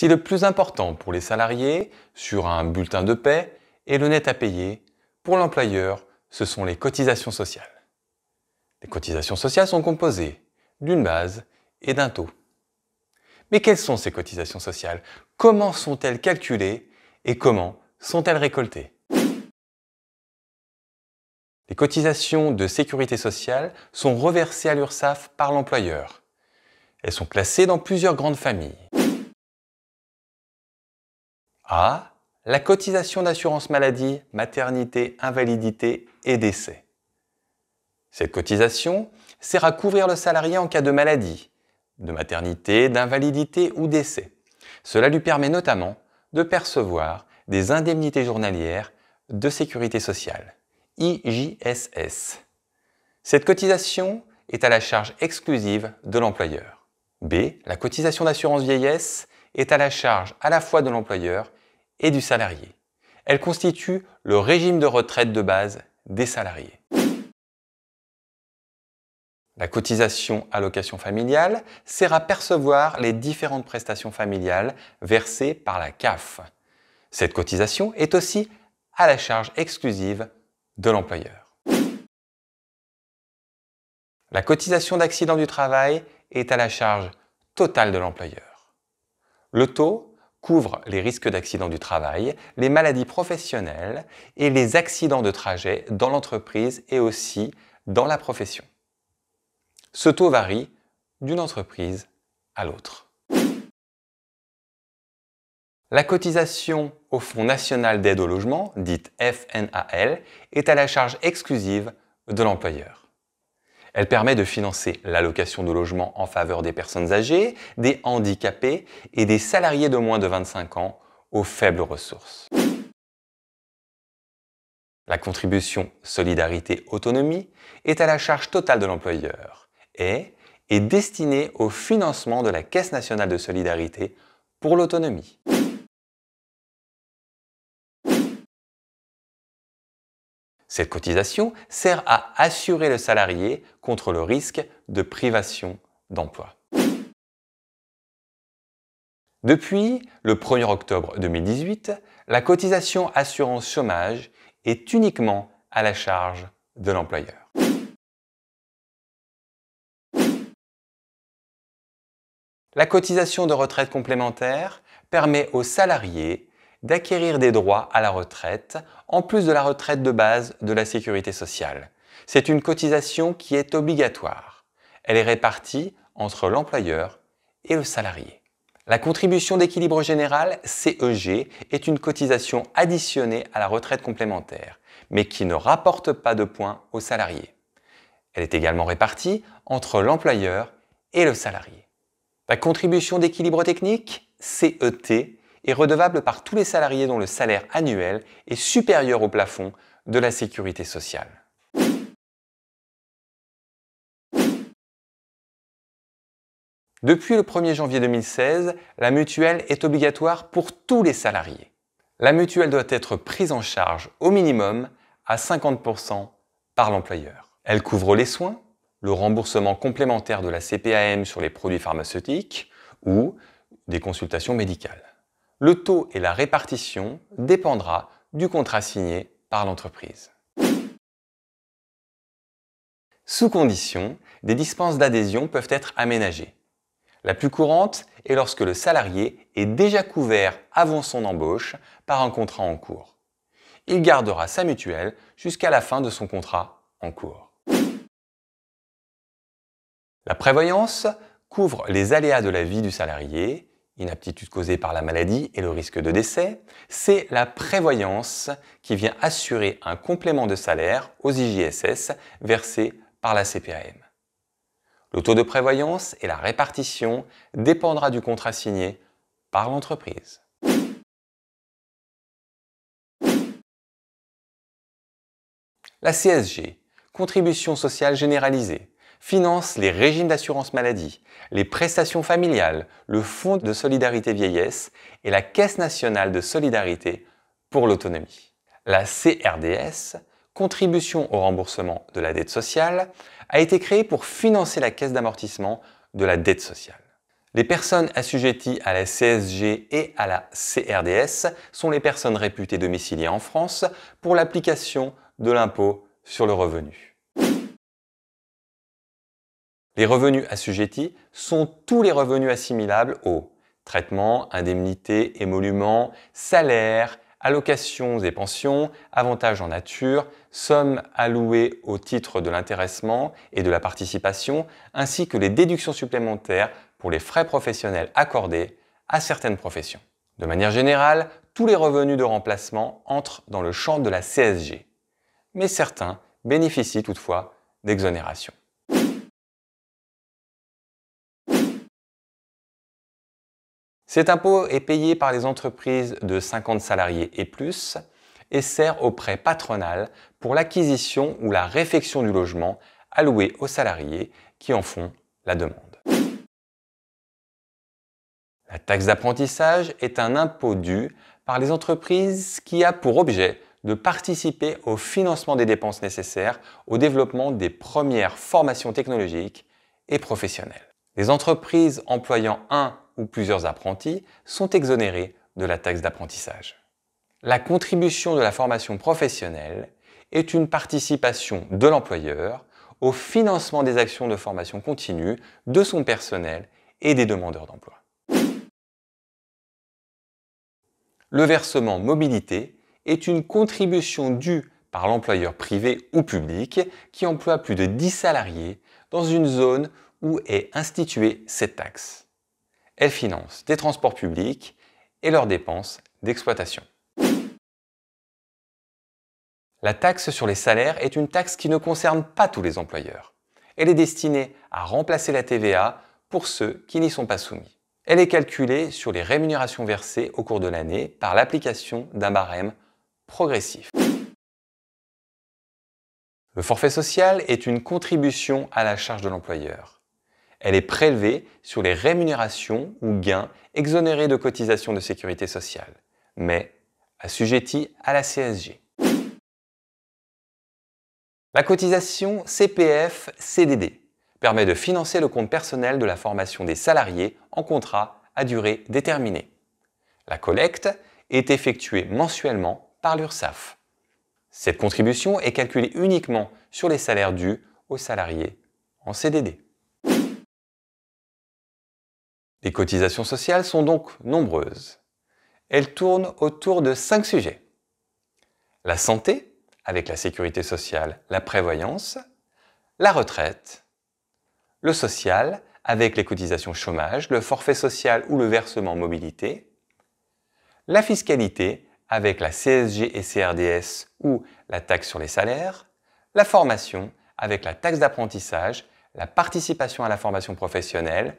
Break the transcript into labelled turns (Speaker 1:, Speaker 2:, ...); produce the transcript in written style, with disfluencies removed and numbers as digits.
Speaker 1: Si le plus important pour les salariés sur un bulletin de paie est le net à payer, pour l'employeur, ce sont les cotisations sociales. Les cotisations sociales sont composées d'une base et d'un taux. Mais quelles sont ces cotisations sociales? Comment sont-elles calculées et comment sont-elles récoltées? Les cotisations de sécurité sociale sont reversées à l'URSSAF par l'employeur. Elles sont classées dans plusieurs grandes familles. A. La cotisation d'assurance maladie, maternité, invalidité et décès. Cette cotisation sert à couvrir le salarié en cas de maladie, de maternité, d'invalidité ou décès. Cela lui permet notamment de percevoir des indemnités journalières de sécurité sociale, IJSS. Cette cotisation est à la charge exclusive de l'employeur. B. La cotisation d'assurance vieillesse est à la charge à la fois de l'employeur et du salarié. Elle constitue le régime de retraite de base des salariés. La cotisation allocation familiale sert à percevoir les différentes prestations familiales versées par la CAF. Cette cotisation est aussi à la charge exclusive de l'employeur. La cotisation d'accident du travail est à la charge totale de l'employeur. Le taux couvre les risques d'accident du travail, les maladies professionnelles et les accidents de trajet dans l'entreprise et aussi dans la profession. Ce taux varie d'une entreprise à l'autre. La cotisation au Fonds national d'aide au logement, dite FNAL, est à la charge exclusive de l'employeur. Elle permet de financer l'allocation de logement en faveur des personnes âgées, des handicapés et des salariés de moins de 25 ans aux faibles ressources. La contribution Solidarité Autonomie est à la charge totale de l'employeur et est destinée au financement de la Caisse nationale de solidarité pour l'autonomie. Cette cotisation sert à assurer le salarié contre le risque de privation d'emploi. Depuis le 1er octobre 2018, la cotisation assurance chômage est uniquement à la charge de l'employeur. La cotisation de retraite complémentaire permet aux salariés d'acquérir des droits à la retraite, en plus de la retraite de base de la sécurité sociale. C'est une cotisation qui est obligatoire. Elle est répartie entre l'employeur et le salarié. La contribution d'équilibre général, CEG, est une cotisation additionnée à la retraite complémentaire, mais qui ne rapporte pas de points aux salariés. Elle est également répartie entre l'employeur et le salarié. La contribution d'équilibre technique, CET, est redevable par tous les salariés dont le salaire annuel est supérieur au plafond de la sécurité sociale. Depuis le 1er janvier 2016, la mutuelle est obligatoire pour tous les salariés. La mutuelle doit être prise en charge au minimum à 50% par l'employeur. Elle couvre les soins, le remboursement complémentaire de la CPAM sur les produits pharmaceutiques ou des consultations médicales. Le taux et la répartition dépendra du contrat signé par l'entreprise. Sous condition, des dispenses d'adhésion peuvent être aménagées. La plus courante est lorsque le salarié est déjà couvert avant son embauche par un contrat en cours. Il gardera sa mutuelle jusqu'à la fin de son contrat en cours. La prévoyance couvre les aléas de la vie du salarié, inaptitude causée par la maladie et le risque de décès. C'est la prévoyance qui vient assurer un complément de salaire aux IJSS versés par la CPAM. Le taux de prévoyance et la répartition dépendra du contrat signé par l'entreprise. La CSG, contribution sociale généralisée, finance les régimes d'assurance maladie, les prestations familiales, le Fonds de solidarité vieillesse et la Caisse nationale de solidarité pour l'autonomie. La CRDS, contribution au remboursement de la dette sociale, a été créée pour financer la caisse d'amortissement de la dette sociale. Les personnes assujetties à la CSG et à la CRDS sont les personnes réputées domiciliées en France pour l'application de l'impôt sur le revenu. Les revenus assujettis sont tous les revenus assimilables aux traitements, indemnités, émoluments, salaires, allocations et pensions, avantages en nature, sommes allouées au titre de l'intéressement et de la participation, ainsi que les déductions supplémentaires pour les frais professionnels accordés à certaines professions. De manière générale, tous les revenus de remplacement entrent dans le champ de la CSG, mais certains bénéficient toutefois d'exonération. Cet impôt est payé par les entreprises de 50 salariés et plus et sert au prêt patronal pour l'acquisition ou la réfection du logement alloué aux salariés qui en font la demande. La taxe d'apprentissage est un impôt dû par les entreprises qui a pour objet de participer au financement des dépenses nécessaires au développement des premières formations technologiques et professionnelles. Les entreprises employant un ou plusieurs apprentis sont exonérés de la taxe d'apprentissage. La contribution de la formation professionnelle est une participation de l'employeur au financement des actions de formation continue de son personnel et des demandeurs d'emploi. Le versement mobilité est une contribution due par l'employeur privé ou public qui emploie plus de 10 salariés dans une zone où est instituée cette taxe. Elle finance des transports publics et leurs dépenses d'exploitation. La taxe sur les salaires est une taxe qui ne concerne pas tous les employeurs. Elle est destinée à remplacer la TVA pour ceux qui n'y sont pas soumis. Elle est calculée sur les rémunérations versées au cours de l'année par l'application d'un barème progressif. Le forfait social est une contribution à la charge de l'employeur. Elle est prélevée sur les rémunérations ou gains exonérés de cotisations de sécurité sociale, mais assujettis à la CSG. La cotisation CPF-CDD permet de financer le compte personnel de la formation des salariés en contrat à durée déterminée. La collecte est effectuée mensuellement par l'URSSAF. Cette contribution est calculée uniquement sur les salaires dus aux salariés en CDD. Les cotisations sociales sont donc nombreuses. Elles tournent autour de 5 sujets. La santé, avec la sécurité sociale, la prévoyance, la retraite, le social, avec les cotisations chômage, le forfait social ou le versement mobilité, la fiscalité, avec la CSG et CRDS ou la taxe sur les salaires, la formation, avec la taxe d'apprentissage, la participation à la formation professionnelle